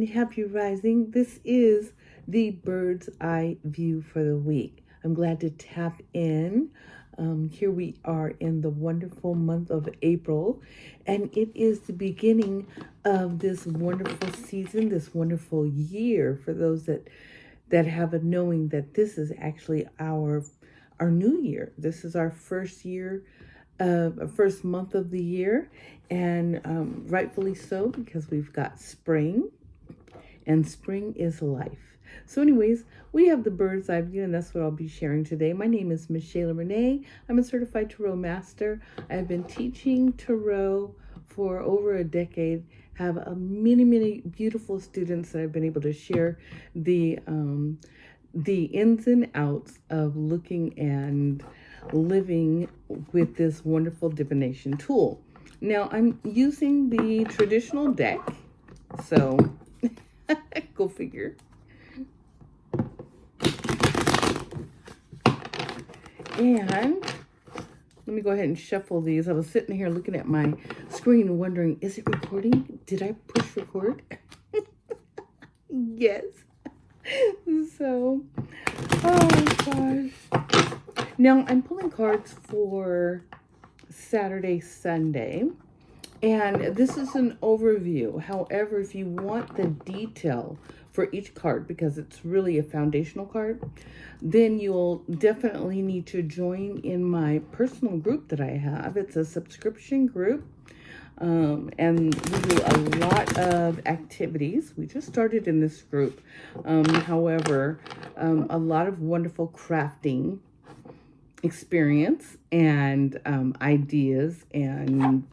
and happy rising. This is the bird's eye view for the week. I'm glad to tap in. Here we are in the wonderful month of April, and it is the beginning of this wonderful season, this wonderful year for those that have a knowing that this is actually our new year. This is our first year, first month of the year, and rightfully so, because we've got spring, and spring is life. So anyways, we have the bird's eye view, and that's what I'll be sharing today. My name is Michelle Renee. I'm a certified tarot master. I've been teaching tarot for over a decade, have many beautiful students that I've been able to share the ins and outs of looking and living with this wonderful divination tool. Now, I'm using the traditional deck, so go figure. And let me go ahead and shuffle these. I was sitting here looking at my screen wondering, is it recording? Did I push record? Yes. So, oh gosh. Now, I'm pulling cards for Saturday, Sunday, and this is an overview. However, if you want the detail for each card, because it's really a foundational card, then you'll definitely need to join in my personal group that I have. It's a subscription group. And we do a lot of activities. We just started in this group. However, a lot of wonderful crafting experience and ideas, and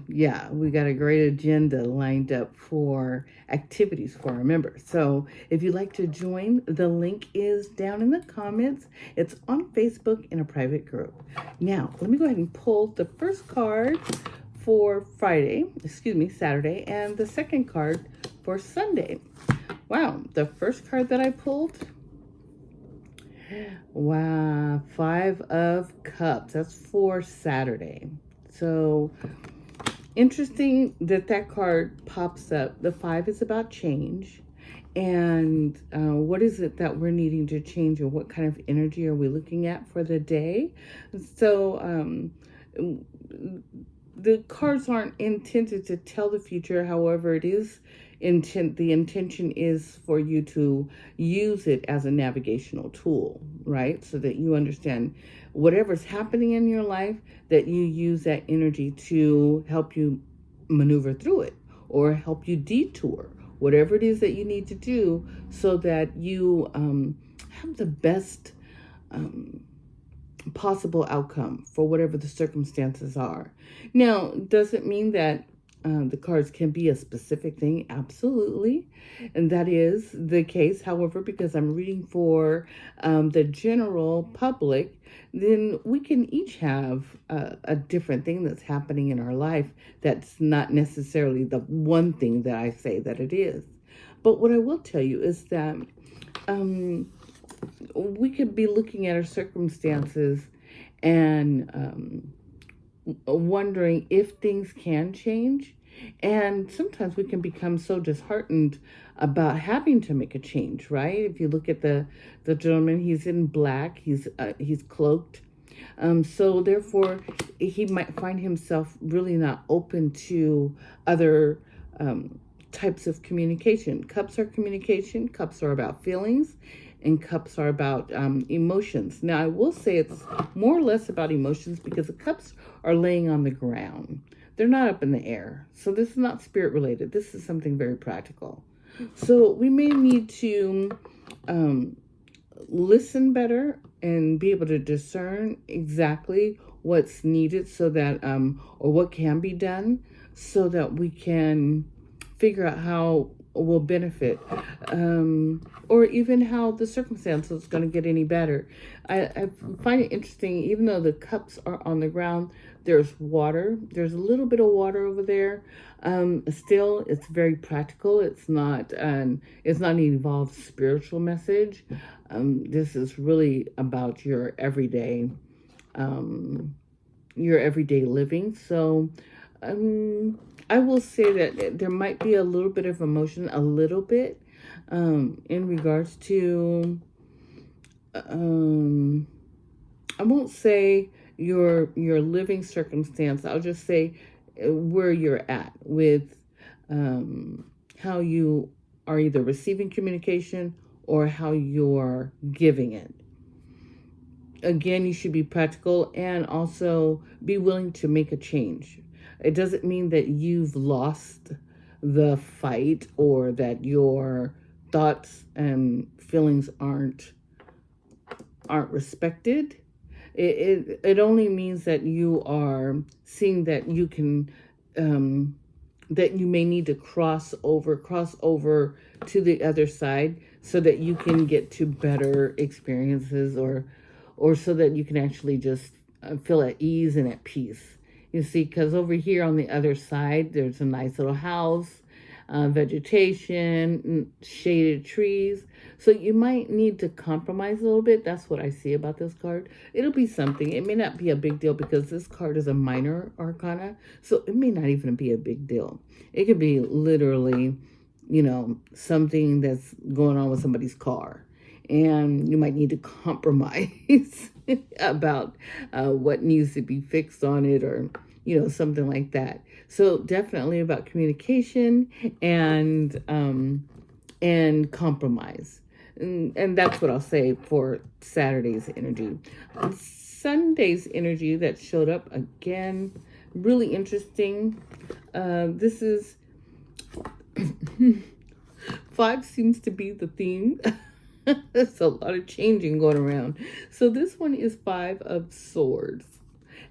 yeah, we got a great agenda lined up for activities for our members. So if you'd like to join, the link is down in the comments. It's on Facebook in a private group. Now, let me go ahead and pull the first card for Saturday, and the second card for Sunday. Wow, the first card that I pulled, wow, 5 of Cups. That's for Saturday. So interesting that card pops up. The 5 is about change. And what is it that we're needing to change, or what kind of energy are we looking at for the day? So the cards aren't intended to tell the future. However, it is the intention is for you to use it as a navigational tool, right? So that you understand whatever's happening in your life, that you use that energy to help you maneuver through it, or help you detour whatever it is that you need to do, so that you have the best possible outcome for whatever the circumstances are. Now, does it mean that the cards can be a specific thing? Absolutely. And that is the case. However, because I'm reading for the general public, then we can each have a different thing that's happening in our life that's not necessarily the one thing that I say that it is. But what I will tell you is that we could be looking at our circumstances and wondering if things can change. And sometimes we can become so disheartened about having to make a change, right? If you look at the gentleman, he's in black, he's cloaked. So therefore, he might find himself really not open to other types of communication. Cups are communication. Cups are about feelings, and cups are about emotions. Now, I will say it's more or less about emotions, because the cups are laying on the ground. They're not up in the air. So this is not spirit related. This is something very practical. So we may need to listen better and be able to discern exactly what's needed, so that or what can be done, so that we can figure out how will benefit, or even how the circumstance is going to get any better. I find it interesting, even though the cups are on the ground, there's water. There's a little bit of water over there. Still, it's very practical. It's not an evolved spiritual message. This is really about your everyday living. So I will say that there might be a little bit of emotion, a little bit, in regards to, I won't say your living circumstance. I'll just say where you're at with how you are either receiving communication or how you're giving it. Again, you should be practical and also be willing to make a change. It doesn't mean that you've lost the fight or that your thoughts and feelings aren't respected. It only means that you are seeing that you can that you may need to cross over to the other side so that you can get to better experiences, or so that you can actually just feel at ease and at peace. You see, because over here on the other side, there's a nice little house, vegetation, shaded trees. So you might need to compromise a little bit. That's what I see about this card. It'll be something. It may not be a big deal because this card is a minor arcana. So it may not even be a big deal. It could be literally, something that's going on with somebody's car. And you might need to compromise about what needs to be fixed on it, or something like that. So definitely about communication and compromise, and that's what I'll say for Saturday's energy. Sunday's energy that showed up again, really interesting. This is 5 seems to be the theme. There's a lot of changing going around. So this one is 5 of Swords.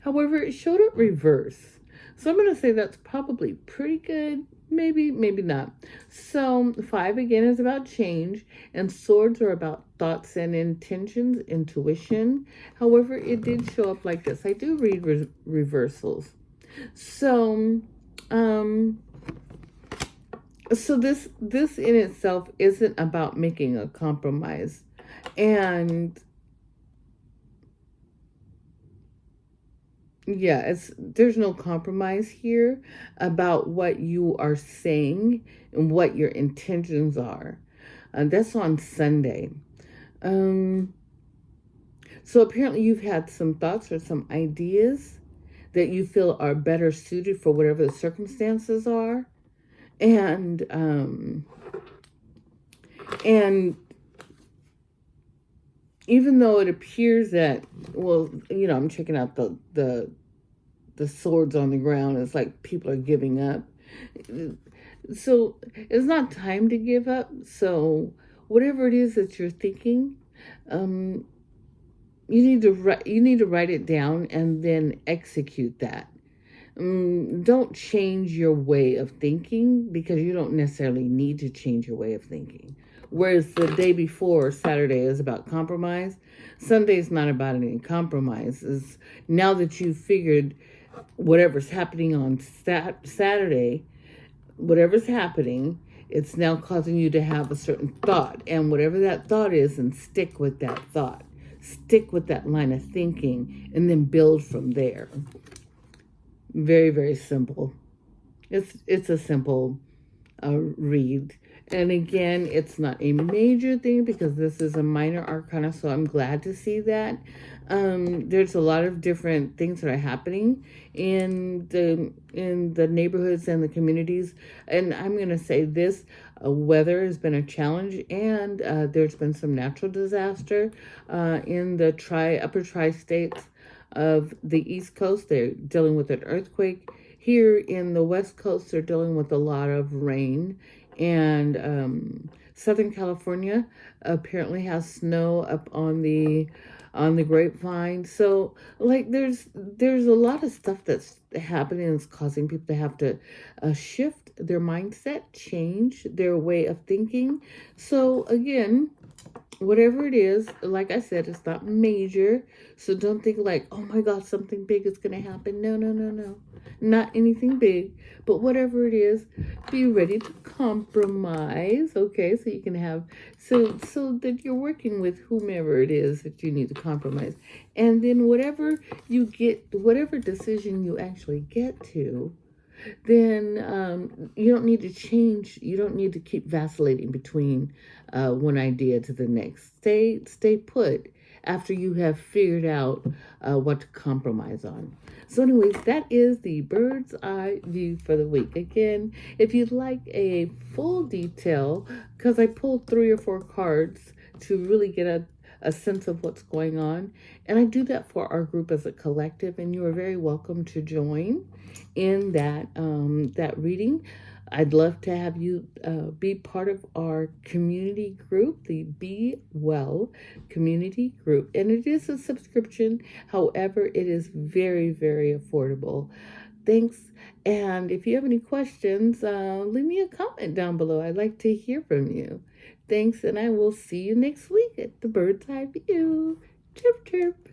However, it showed up reverse. So I'm going to say that's probably pretty good. Maybe not. So 5 again is about change, and Swords are about thoughts and intentions, intuition. However, it did show up like this. I do read reversals. So, so this in itself isn't about making a compromise. And yeah, there's no compromise here about what you are saying and what your intentions are. That's on Sunday. So apparently you've had some thoughts or some ideas that you feel are better suited for whatever the circumstances are. And even though it appears that, well, I'm checking out the swords on the ground. It's like people are giving up. So it's not time to give up. So whatever it is that you're thinking, you need to write it down and then execute that. Don't change your way of thinking, because you don't necessarily need to change your way of thinking. Whereas the day before, Saturday, is about compromise. Sunday is not about any compromises. Now that you've figured whatever's happening on Saturday, whatever's happening, it's now causing you to have a certain thought. And whatever that thought is, and stick with that thought. Stick with that line of thinking and then build from there. Very, very simple. It's a simple read. And again, it's not a major thing because this is a minor arcana, so I'm glad to see that. There's a lot of different things that are happening in the neighborhoods and the communities. And I'm going to say this, weather has been a challenge, and there's been some natural disaster in the upper tri-states of the East Coast. They're dealing with an earthquake. Here in the West Coast, they're dealing with a lot of rain. And Southern California apparently has snow up on the grapevine. So like there's a lot of stuff that's happening that's causing people to have to shift their mindset, change their way of thinking. So again, whatever it is, like I said, it's not major. So don't think like, oh my God, something big is going to happen. No. Not anything big. But whatever it is, be ready to compromise. Okay, so you can have, so that you're working with whomever it is that you need to compromise. And then whatever decision you actually get to, then you don't need to change. You don't need to keep vacillating between one idea to the next. Stay put after you have figured out what to compromise on. So anyways, that is the bird's eye view for the week. Again, if you'd like a full detail, because I pulled 3 or 4 cards to really get a sense of what's going on. And I do that for our group as a collective, and you are very welcome to join in that reading. I'd love to have you be part of our community group, the Be Well community group. And it is a subscription. However, it is very, very affordable. Thanks. And if you have any questions, leave me a comment down below. I'd like to hear from you. Thanks, and I will see you next week at the Bird's Eye View. Chirp, chirp.